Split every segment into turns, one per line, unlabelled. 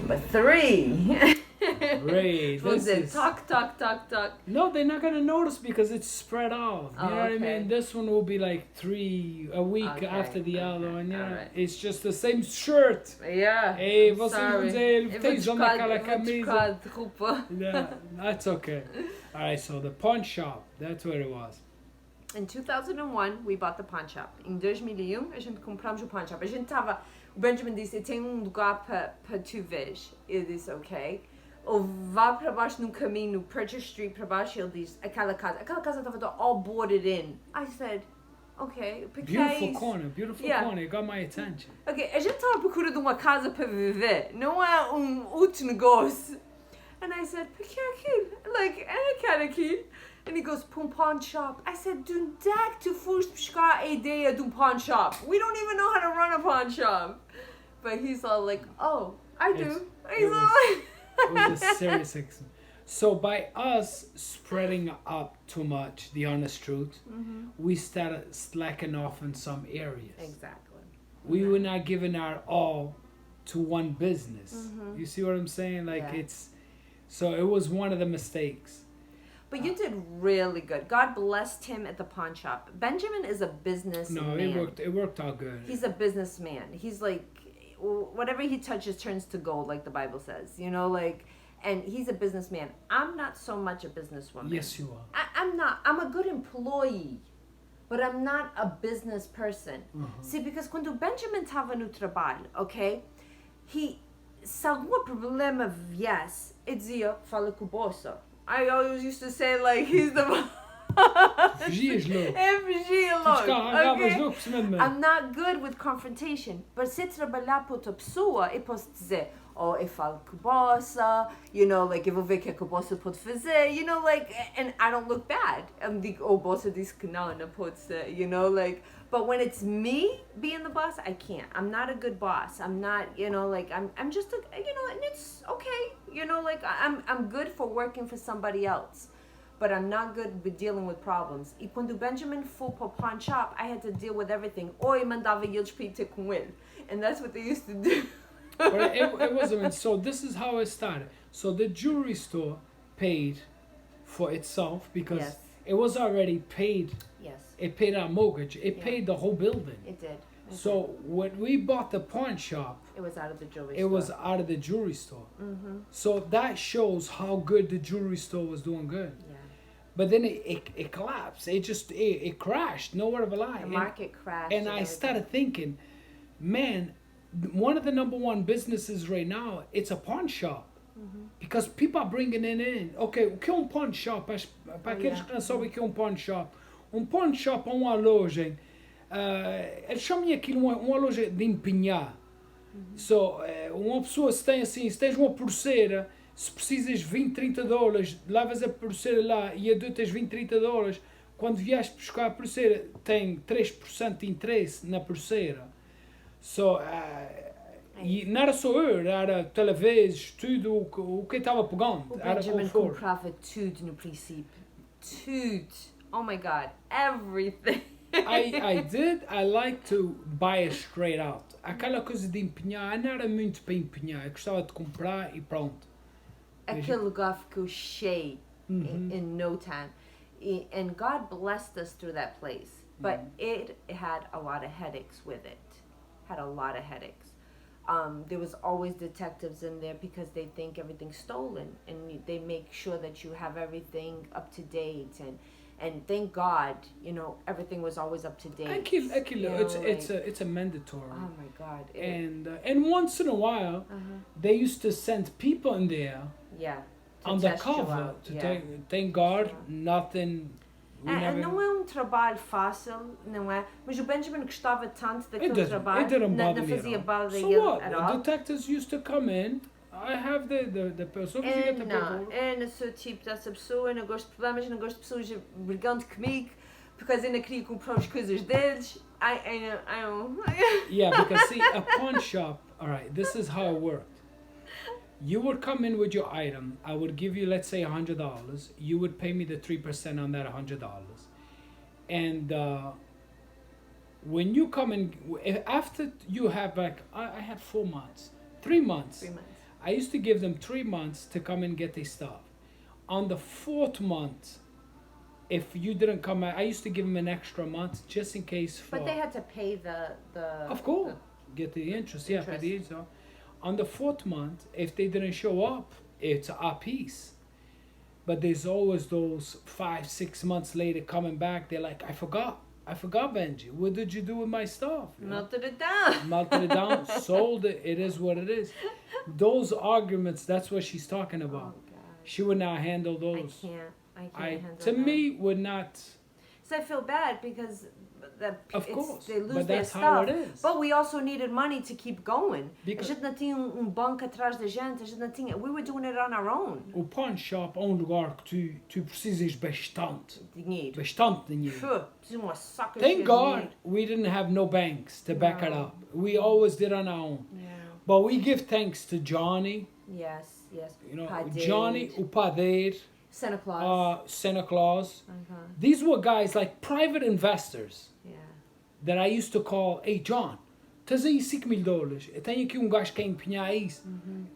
But 3.
Ray, this is...
Talk.
No, they're not gonna notice because it's spread out. You know what I
okay.
mean? This one will be like 3 a week after the other one. Yeah,
right.
it's just the same shirt.
Yeah.
Hey,
I'm
vocês vão
sorry.
dizer, tens uma aquela
Eu vou
camisa.
trocar de roupa.
Yeah, that's okay. All right, so the pawn shop, that's where it was.
In 2001, we bought the pawn shop. Em 2001, a gente compramos o pawn shop. A gente tava... O Benjamin disse, tem lugar para tu vês. Eu disse, ok. Ou vá para baixo no caminho, no Purchase Street para baixo, ele diz, aquela casa estava all boarded in. I said, okay, porque
Beautiful corner, it got my attention.
Ok, a gente estava à procura de uma casa para viver, não é outro negócio. And I said, porque aquilo? Like, eu quero aquilo. And he goes, para pawn shop. I said, de onde é que tu foste buscar a ideia de pawn shop? We don't even know how to run a pawn shop. But he's all like, oh, I do.
It was a serious accident. So by us spreading up too much, the honest truth, we started slacking off in some areas.
Exactly.
We were not giving our all to one business. You see what I'm saying? Like so it was one of the mistakes.
But you did really good. God blessed him at the pawn shop. Benjamin is a businessman.
No, it worked out good.
He's a businessman. He's like, whatever he touches turns to gold, like the Bible says. You know, like, and he's a businessman. I'm not so much a businesswoman.
Yes, you are.
I'm not. I'm a good employee, but I'm not a business person. See, because quando Benjamin estava no trabalho, okay, se algum problema viesse, ele dizia, fala com o boss. I always used to say, like, he's the
Fugias logo.
fugia logo.
Okay?
I'm not good with confrontation. But se trabalhar para outra pessoa, eu posso dizer, oh, eu falo com o boss, you know, like, eu vou ver o que é que o boss pode fazer, you know, like, and I don't look bad. Eu digo, oh, o boss disse que não pode ser, you know, like, but when it's me being the boss, I can't. I'm not a good boss. I'm not, you know, like, I'm just a, you know, and it's okay. You know, like, I'm good for working for somebody else, but I'm not good with dealing with problems. E quando Benjamin foi para o pawn shop, I had to deal with everything. Ou eu mandava eles para ir ter com ele. And that's what they used to do.
But it wasn't. So this is how it started. So the jewelry store paid for itself because it was already paid.
Yes.
It paid our mortgage. It paid the whole building.
It did.
So when we bought the pawn shop,
it was out of the jewelry store.
It was out of the jewelry store. So that shows how good the jewelry store was doing good.
Yeah.
But then it collapsed. It crashed. No word of a lie.
The market crashed.
And I started thinking, man, one of the number one businesses right now, it's a pawn shop. Because people are bringing it in. Okay, o que é pawn shop? Para aqueles que não sabem o que é pawn shop. Pawn shop é uma loja. Eles chamam aquilo uma loja de empenhar. So, uma pessoa se tens uma pulseira, se precisas 20, 30 dólares, levas a pulseira lá e tens 20, 30 dólares, quando vieste buscar a pulseira, tem 3% de interesse na pulseira. So, e não era só eu, era talvez tudo o que estava pegando.
O Benjamin comprava tudo no princípio. Tudo. Oh my God, everything.
I like to buy it straight out. Aquela coisa de empenhar, não era muito para empenhar. Eu gostava de comprar e pronto.
Aquele lugar ficou cheio in no time. And God blessed us through that place. But it had a lot of headaches with it. Had a lot of headaches. There was always detectives in there because they think everything's stolen. And they make sure that you have everything up to date. And thank God, you know, everything was always up to date.
It's a mandatory.
Oh my God!
And once in a while, they used to send people in there.
Yeah.
Undercover to thank God, nothing.
Não é trabalho fácil, não é? Mas o Benjamin gostava tanto daquele trabalho.
It didn't bother
não fazia bother
so what? The detectives used to come in. I have the person.
Eu sou tipo dessa pessoa, eu não gosto de problemas, não gosto de pessoas brigando comigo, porque eu não queria comprar as coisas deles. I don't.
Yeah, because see, a pawn shop, alright, this is how it worked. You would come in with your item, I would give you, let's say, $100, you would pay me the 3% on that $100. And when you come in, after you have, like, I had 4 months, 3 months.
3 months.
I used to give them 3 months to come and get their stuff. On the fourth month, if you didn't come out, I used to give them an extra month just in case.
But they had to pay the
Of course, get the interest. Yeah, pay the interest. On the fourth month, if they didn't show up, it's our piece. But there's always those 5-6 months later coming back. They're like, I forgot, Benji. What did you do with my stuff?
Melted it down.
Melted it down, sold it. It is what it is. Those arguments, that's what she's talking about.
Oh,
She would not handle those.
I can't handle
to
that.
me, would not.
So I feel bad because
Of course,
they lose
but
their
that's
stuff.
how it is.
But we also needed money to keep going.
Because-
A gente não tinha banco atrás da gente. A gente não tinha. We were doing it on our own.
O pawn shop é lugar que tu precisas bastante.
Dinheiro.
Bastante dinheiro.
Phew, preciso uma saca cheia
Thank
de
God
dinheiro.
we didn't have no banks to back it
No.
up. We always did on our own.
Yeah.
But we give thanks to Johnny,
Yes, yes.
you know,
Padeiro.
Johnny, o padeiro,
Santa Claus.
Santa Claus.
Uh-huh.
These were guys like private investors
Yeah.
that I used to call, hey John, tens aí $5,000. Eu tenho aqui gajo que quer empenhar isso.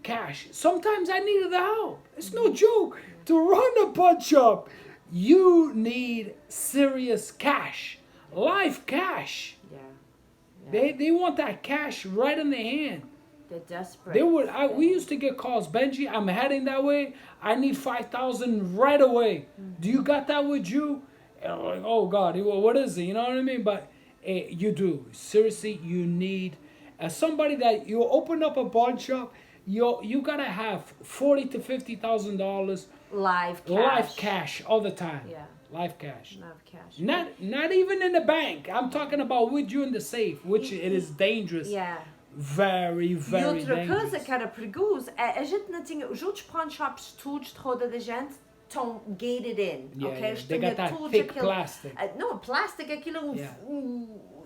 Cash. Sometimes I needed the help. It's no joke. To run a pawn shop, you need serious cash. Live cash.
Yeah.
They want that cash right in their hand.
They're desperate.
They would. We used to get calls. Benji, I'm heading that way. I need 5,000 right away. Do you got that with you? And I'm like, oh God, well, what is it? You know what I mean? But you do. Seriously, you need somebody that you open up a pawn shop. You gotta have $40,000 to $50,000
live cash.
live cash all the time.
Yeah.
Live cash.
Live cash.
Not even in the bank. I'm talking about with you in the safe, which it is dangerous.
Yeah.
Very,
E
very
outra
dangerous.
coisa que era perigoso, a gente não tinha. Os outros pawn shops todos de roda da gente estão gated in.
Yeah,
Ok?
yeah.
Eles
They
têm
got that
todos
thick
aquele-
plastic.
Não, plástico, aquilo é
Yeah.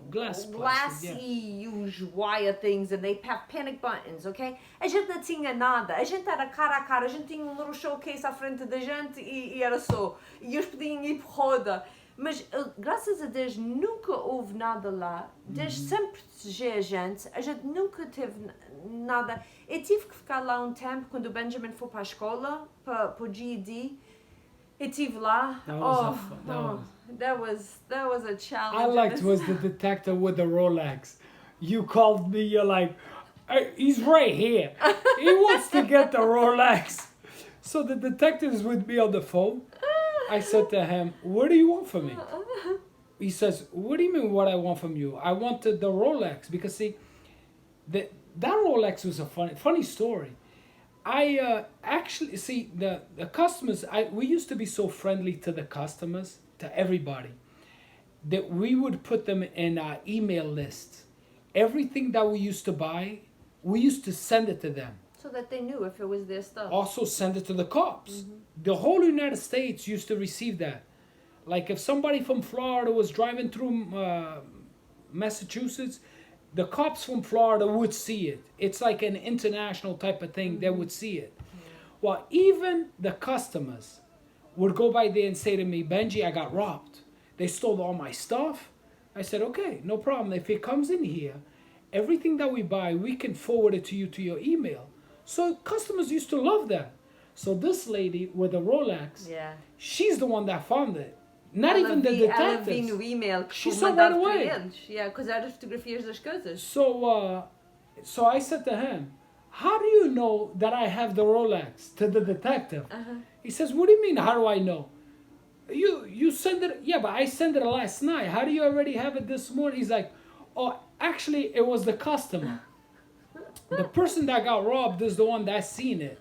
Glass plastic,
glass
yeah.
e os wire things and they have panic buttons, ok? A gente não tinha nada, a gente era cara a cara, a gente tinha little showcase à frente da gente e era só. E eles podiam ir por roda. Mas graças a Deus nunca houve nada lá. Deus sempre protegeu a gente nunca teve nada. Eu tive que ficar lá um tempo quando o Benjamin foi para a escola, para o GED. Eu estive lá. That was a challenge.
I liked was the detective with the Rolex. You called me, you're like, "Hey, he's right here. He wants to get the Rolex." So the detective is with me on the phone. I said to him, "What do you want from me?" He says, "What do you mean what I want from you? I wanted the Rolex because see, that Rolex was a funny story. I actually see the customers. We used to be so friendly to the customers, to everybody, that we would put them in our email list. Everything that we used to buy, we used to send it to them.
So that they knew if it was their stuff.
Also send it to the cops. The whole United States used to receive that. Like if somebody from Florida was driving through Massachusetts, the cops from Florida would see it. It's like an international type of thing. They would see it. Well, even the customers would go by there and say to me, "Benji, I got robbed. They stole all my stuff." I said, "Okay, no problem. If it comes in here, everything that we buy, we can forward it to you to your email." So customers used to love that. So this lady with the Rolex,
Yeah.
she's the one that found it. Not
Ela
even the
vi- Ela vi
detectives.
no e-mail que
She
foi
saw
mandado
right
para
away.
eles. Yeah, because eram fotografias das coisas.
So I said to him, "How do you know that I have the Rolex?" To the detective. He says, "What do you mean, how do I know? You send it, yeah, but I sent it last night. How do you already have it this morning?" He's like, "Oh, actually, it was the customer. The person that got robbed is the one that seen it."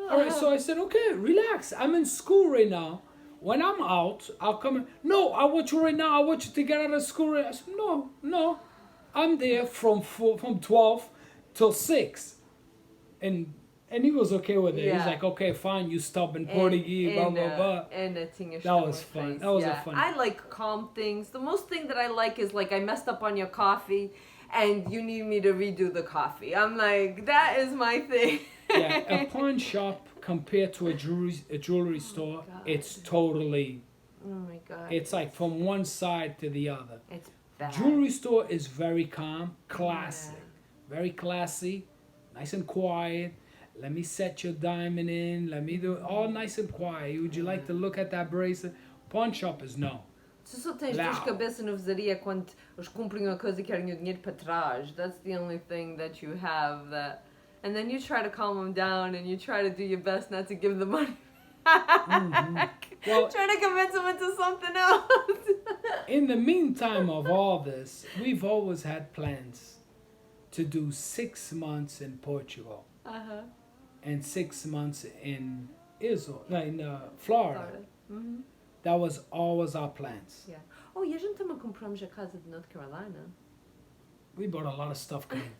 All right, so I said, "Okay, relax. I'm in school right now. When I'm out, I'll come in." "No, I want you right now. I want you to get out of school." I said, No. I'm there from 12 till 6. And he was okay with it.
Yeah.
He's like, "Okay, fine, you stubborn Portuguese, blah, blah, blah."
And a tinha
That was fun. That was a fun.
I like calm things. The most thing that I like is like I messed up on your coffee and you need me to redo the coffee. I'm like, that is my thing.
Yeah, a pawn shop compared to a jewelry store,
God.
it's totally,
Oh my God.
it's like from one side to the other.
It's bad.
Jewelry store is very calm, classic, very classy, nice and quiet. Let me set your diamond in. Let me do it all nice and quiet. Would you like to look at that bracelet? Pawn shop is no.
Tu só tens dor de cabeça no vezaria quando eles cumprem uma coisa e querem o dinheiro para trás. That's the only thing that you have that... And then you try to calm them down and you try to do your best not to give the money back.
Well,
trying to convince them into something else.
In the meantime of all this, we've always had plans to do 6 months in Portugal and 6 months in Florida. That was always our plans.
Yeah. Oh, e a gente também compramos a casa de North Carolina.
We bought a lot of stuff coming.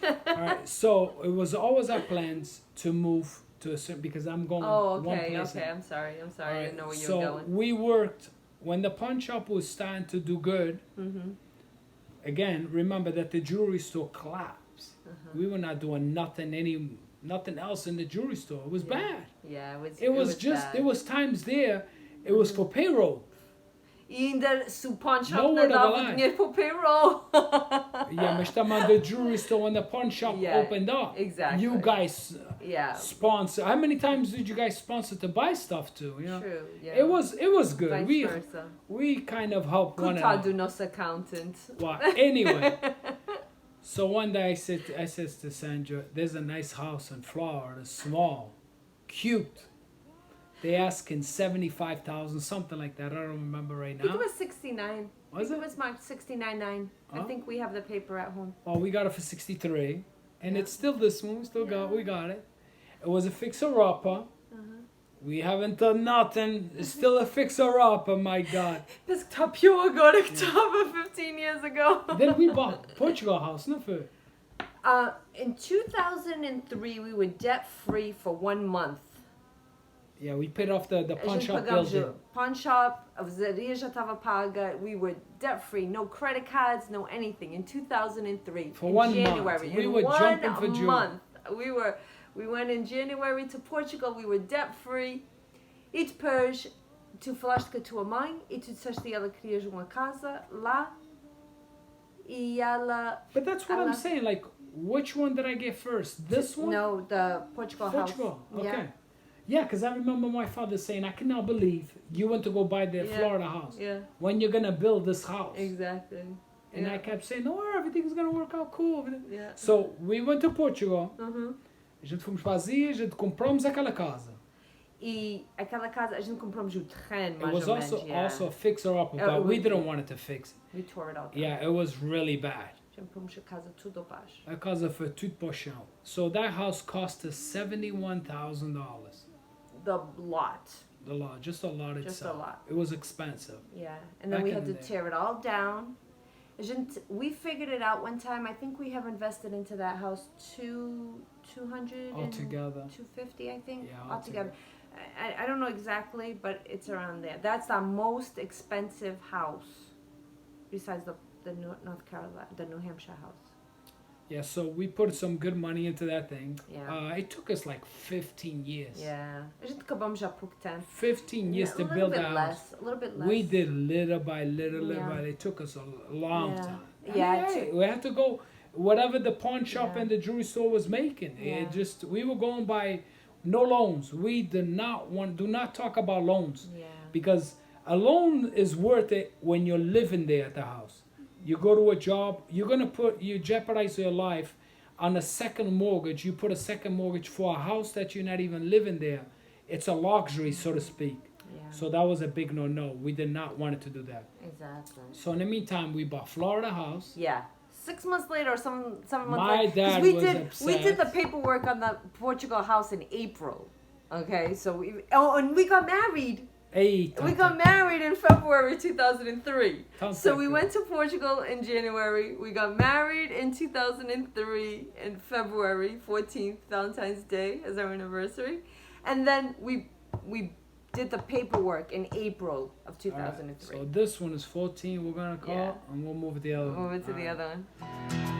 All right, so it was always our plans to move to a certain, because I'm going one place.
Okay, I'm sorry. Right, I didn't know where you were going.
So we worked, when the pawn shop was starting to do good, again, remember that the jewelry store collapsed. We were not doing nothing else in the jewelry store. It was bad.
Yeah,
it was just,
bad.
there was times there, it was for payroll.
E ainda se o pawn shop não dava dinheiro para o payroll.
Yeah, mas também the jewelry store, when the pawn shop opened up.
Exactly.
You guys sponsor. How many times did you guys sponsor to buy stuff too? You know?
True, yeah.
It was good.
Vice versa.
We kind of helped one another.
Coitado do nosso accountant.
Well, anyway. So one day I said to Sandra, there's a nice house in Florida, small, cute. They asking 75,000, something like that. I don't remember right now.
I think it was 69.
Was it?
It was marked 69.9. I think we have the paper at home.
Well, we got it for 63, and it's still this one. We got it. It was a fixer-upper. We haven't done nothing. It's still a fixer-upper. My God.
This tapioca got October 15 years ago.
Then we bought Portugal house, no for.
In 2003, we were debt free for 1 month.
Yeah, we paid off the pawn shop building.
Pawn shop, a vezaria já estava paga. We were debt free, no credit cards, no anything. In 2003,
for in 1
January,
month, we were jumping for joy.
We went in January to Portugal. We were debt free. E depois tu falaste com a tua mãe e tu disseste que ela queria uma casa lá. E ela.
But that's what I'm saying. Like, which one did I get first? This one?
No, the Portugal house.
Okay.
Yeah.
Yeah, because I remember my father saying, I cannot believe you went to go buy the Florida house.
Yeah.
When you're going to build this house.
Exactly.
And I kept saying, no, everything's going to work out cool.
Yeah.
So we went to Portugal. A gente fomos para a gente compramos aquela casa.
E aquela casa, a gente compramos o terreno, mais
It was
ou menos.
also a fixer-upper, but we didn't want it to fix it.
We tore it out.
Yeah, it was really bad.
A gente compramos a casa tudo abaixo.
A casa foi tudo para o chão. So that house cost us $71,000.
The lot.
The lot, just a lot itself.
Just a lot.
It was expensive.
Yeah, and then we had to tear it all down. We figured it out one time. I think we have invested into that house 200
altogether.
250, I think.
Yeah,
altogether. I don't know exactly, but it's around there. That's the most expensive house, besides the North Carolina, the New Hampshire house.
Yeah, so we put some good money into that thing.
Yeah.
It took us like 15 years.
Yeah. A gente acabamos há pouco tempo.
15 years to build that house.
A little bit less.
We did little by little, It took us a long time.
Yeah.
We had to go whatever the pawn shop and the jewelry store was making. It just, we were going by no loans. We do not talk about loans.
Yeah.
Because a loan is worth it when you're living there at the house. You go to a job, you jeopardize your life on a second mortgage. You put a second mortgage for a house that you're not even living there. It's a luxury, so to speak.
Yeah.
So that was a big no. We did not want to do that.
Exactly.
So in the meantime, we bought Florida house.
Yeah. 6 months later, or 7 months
My
later.
dad
we
was
did,
upset.
We did the paperwork on the Portugal house in April. Okay, so and we got married.
Hey,
we got married in February 2003. So we
good.
went to Portugal in January. We got married in 2003 in February 14th, Valentine's Day, as our anniversary. And then we did the paperwork in April of 2003.
Right, so this one is 14, we're going to call, and we'll move to the other one.
Move it to the other one.